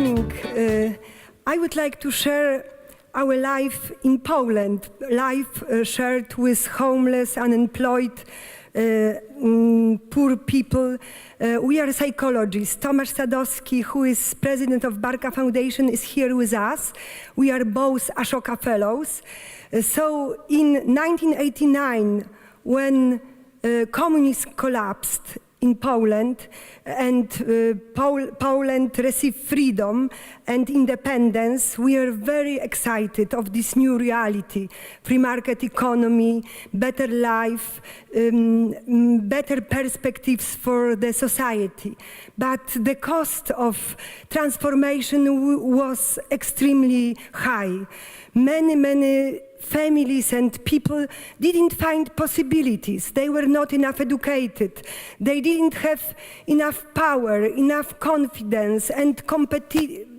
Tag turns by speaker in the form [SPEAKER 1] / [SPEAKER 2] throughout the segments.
[SPEAKER 1] evening. I would like to share our life in Poland, life shared with homeless, unemployed, poor people. We are psychologists. Tomasz Sadowski, who is president of Barka Foundation, is here with us. We are both Ashoka Fellows. So in 1989, when communism collapsed in Poland and Poland received freedom and independence, we are very excited of this new reality. Free market economy, better life, better perspectives for the society. But the cost of transformation was extremely high. Many families and people didn't find possibilities. They were not enough educated. They didn't have enough power, enough confidence, and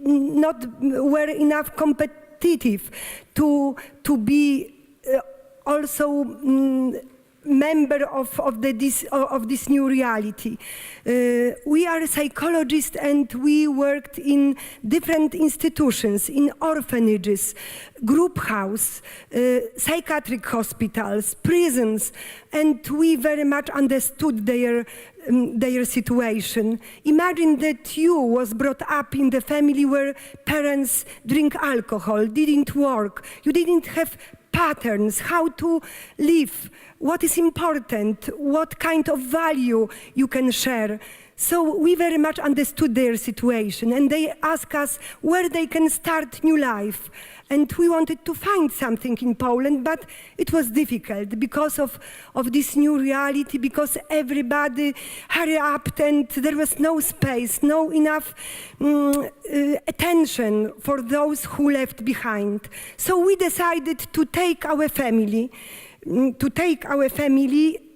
[SPEAKER 1] not were enough competitive to be also member of this new reality. We are psychologists and we worked in different institutions, in orphanages, group house, psychiatric hospitals, prisons, and we very much understood their situation. Imagine that you was brought up in the family where parents drink alcohol, didn't work, you didn't have patterns, how to live, what is important, what kind of value you can share. So we very much understood their situation, and they asked us where they can start new life. And we wanted to find something in Poland, but it was difficult because of this new reality, because everybody hurry up and there was no space, no enough attention for those who left behind. So we decided to take our family,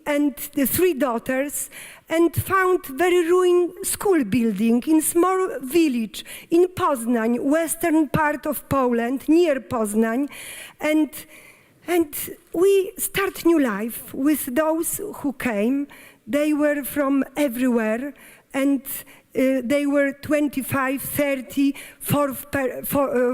[SPEAKER 1] and the 3 daughters, and found very ruined school building in small village in Poznań, western part of Poland, near Poznań, and we start new life with those who came. They were from everywhere, and they were 25, 30,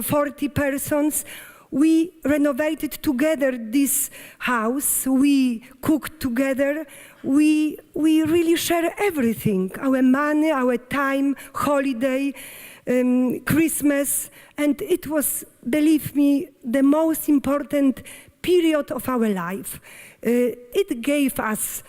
[SPEAKER 1] 40 persons. We renovated together this house, we cooked together, we really share everything, our money, our time, holiday, Christmas, and it was, believe me, the most important period of our life. It gave us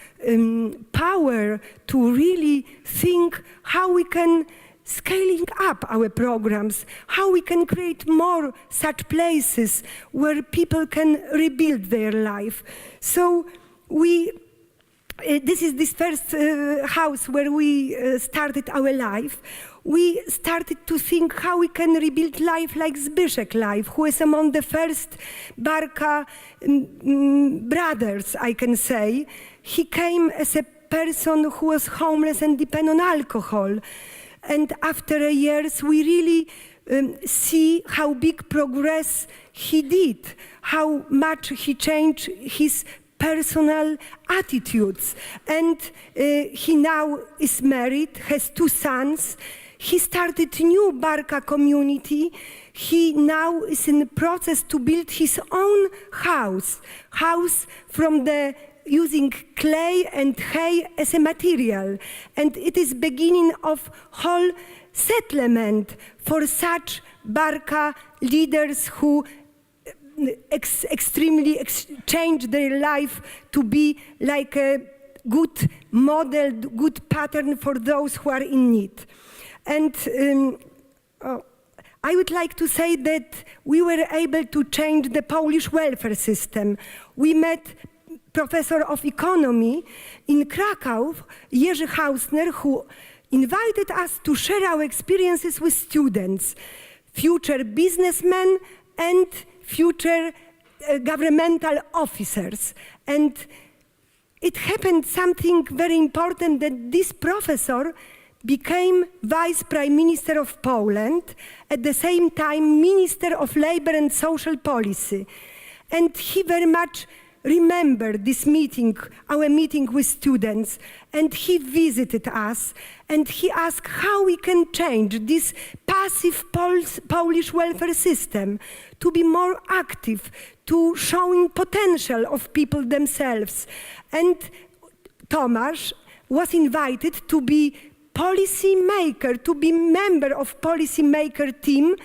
[SPEAKER 1] power to really think how we can scaling up our programs, how we can create more such places where people can rebuild their life. So this is this first house where we started our life. We started to think how we can rebuild life like Zbyszek life, who is among the first Barka brothers, I can say. He came as a person who was homeless and dependent on alcohol. And after years, we really see how big progress he did, how much he changed his personal attitudes. And he now is married, has 2 sons. He started a new Barka community. He now is in the process to build his own house from the using clay and hay as a material. And it is beginning of whole settlement for such Barka leaders who extremely change their life to be like a good model, good pattern for those who are in need. And I would like to say that we were able to change the Polish welfare system. We met professor of economy in Krakow, Jerzy Hausner, who invited us to share our experiences with students, future businessmen and future governmental officers. And it happened something very important, that this professor became Vice Prime Minister of Poland, at the same time Minister of Labor and Social Policy. And he very much remember this meeting, our meeting with students, and he visited us, and he asked how we can change this passive Polish welfare system to be more active, to showing potential of people themselves. And Tomasz was invited to be policy maker, to be member of policy maker team,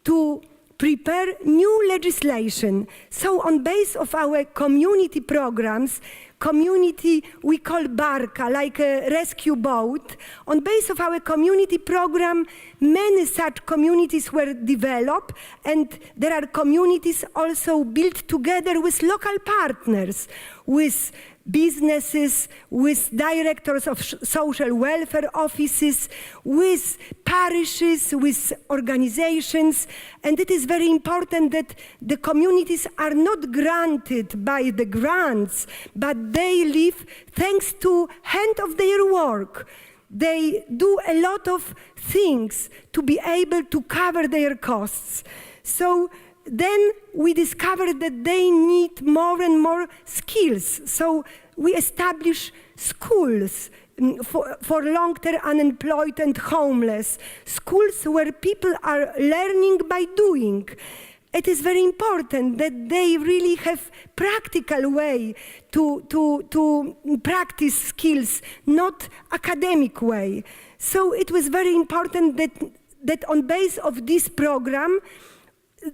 [SPEAKER 1] to prepare new legislation. So on base of our community programs, community we call Barka, like a rescue boat, on base of our community program, many such communities were developed, and there are communities also built together with local partners, with businesses, with directors of social welfare offices, with parishes, with organizations. And it is very important that the communities are not granted by the grants, but they live thanks to hand of their work. They do a lot of things to be able to cover their costs. So then we discovered that they need more and more skills. So we establish schools for long-term unemployed and homeless, schools where people are learning by doing. It is very important that they really have practical way to practice skills, not academic way. So it was very important that on base of this program,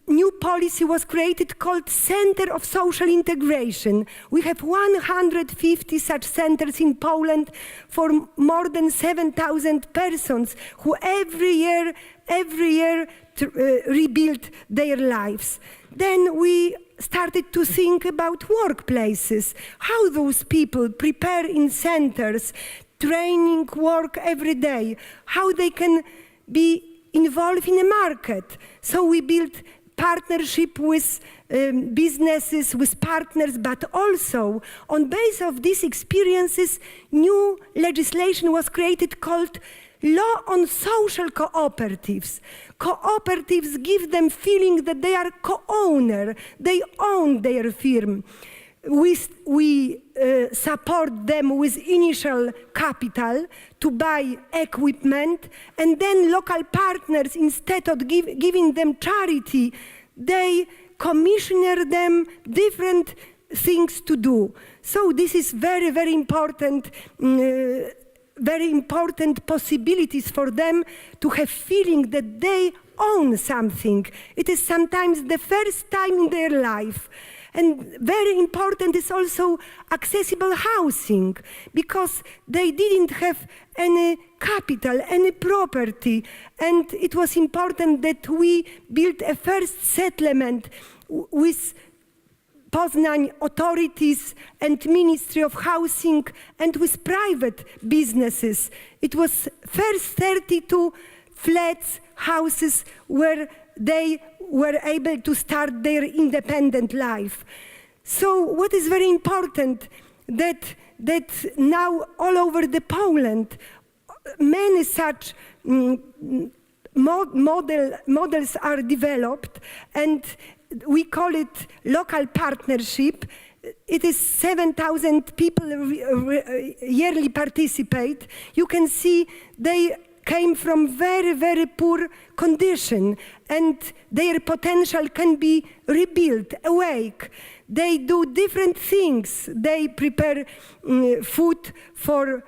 [SPEAKER 1] new policy was created called Center of Social Integration. We have 150 such centers in Poland for more than 7,000 persons who every year rebuild their lives. Then we started to think about workplaces, how those people prepare in centers, training work every day, how they can be involved in a market. So we built partnership with businesses, with partners, but also on base of these experiences, new legislation was created called Law on Social Cooperatives. Cooperatives give them feeling that they are co-owner, they own their firm. We support them with initial capital to buy equipment, and then local partners, instead of giving them charity, they commission them different things to do. So this is very, very important possibilities for them to have feeling that they own something. It is sometimes the first time in their life. And very important is also accessible housing, because they didn't have any capital, any property. And it was important that we built a first settlement with Poznań authorities and Ministry of Housing and with private businesses. It was first 32 flats, houses where they were able to start their independent life. So what is very important, that now all over the Poland, many such models are developed, and we call it local partnership. It is 7,000 people yearly participate. You can see they came from very, very poor condition, and their potential can be rebuilt, awake. They do different things. They prepare food for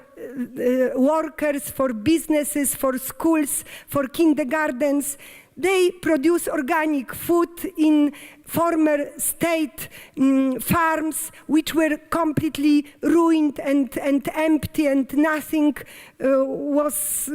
[SPEAKER 1] workers, for businesses, for schools, for kindergartens. They produce organic food in former state farms, which were completely ruined and empty, and nothing was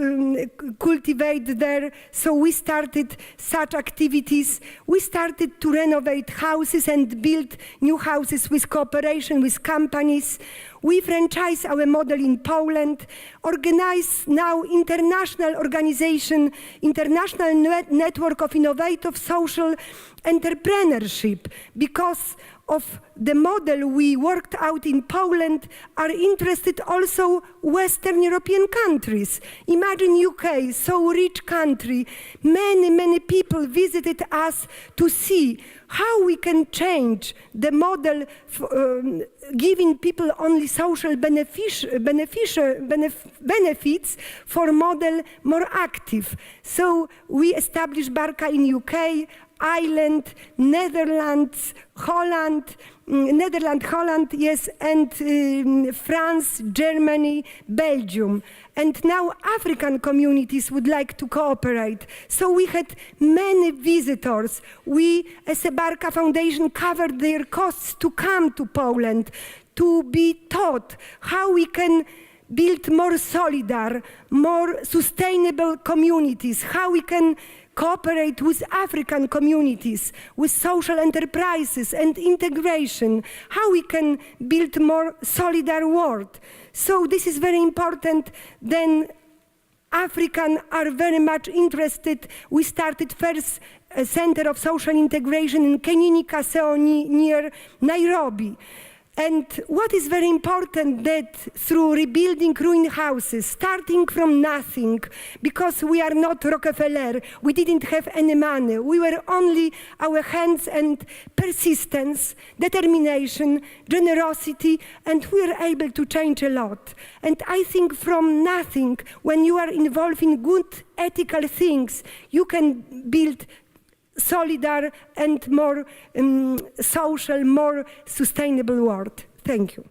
[SPEAKER 1] cultivated there. So we started such activities. We started to renovate houses and build new houses with cooperation with companies. We franchise our model in Poland, organize now international organization, international network of innovative social entrepreneurship, because of the model we worked out in Poland are interested also Western European countries. Imagine UK, so rich country. Many people visited us to see how we can change the model, giving people only social benefits for model more active. So we established Barca in UK, Ireland, Netherlands, Holland, yes, and France, Germany, Belgium. And now African communities would like to cooperate. So we had many visitors. We, as a Barca Foundation, covered their costs to come to Poland, to be taught how we can build more solidar, more sustainable communities, how we can cooperate with African communities, with social enterprises and integration, how we can build more solidar world. So this is very important. Then Africans are very much interested. We started first a center of social integration in Seau near Nairobi. And what is very important, that through rebuilding ruined houses, starting from nothing, because we are not Rockefeller, we didn't have any money, we were only our hands and persistence, determination, generosity, and we were able to change a lot. And I think from nothing, when you are involved in good ethical things, you can build solidar and more social, more sustainable world. Thank you.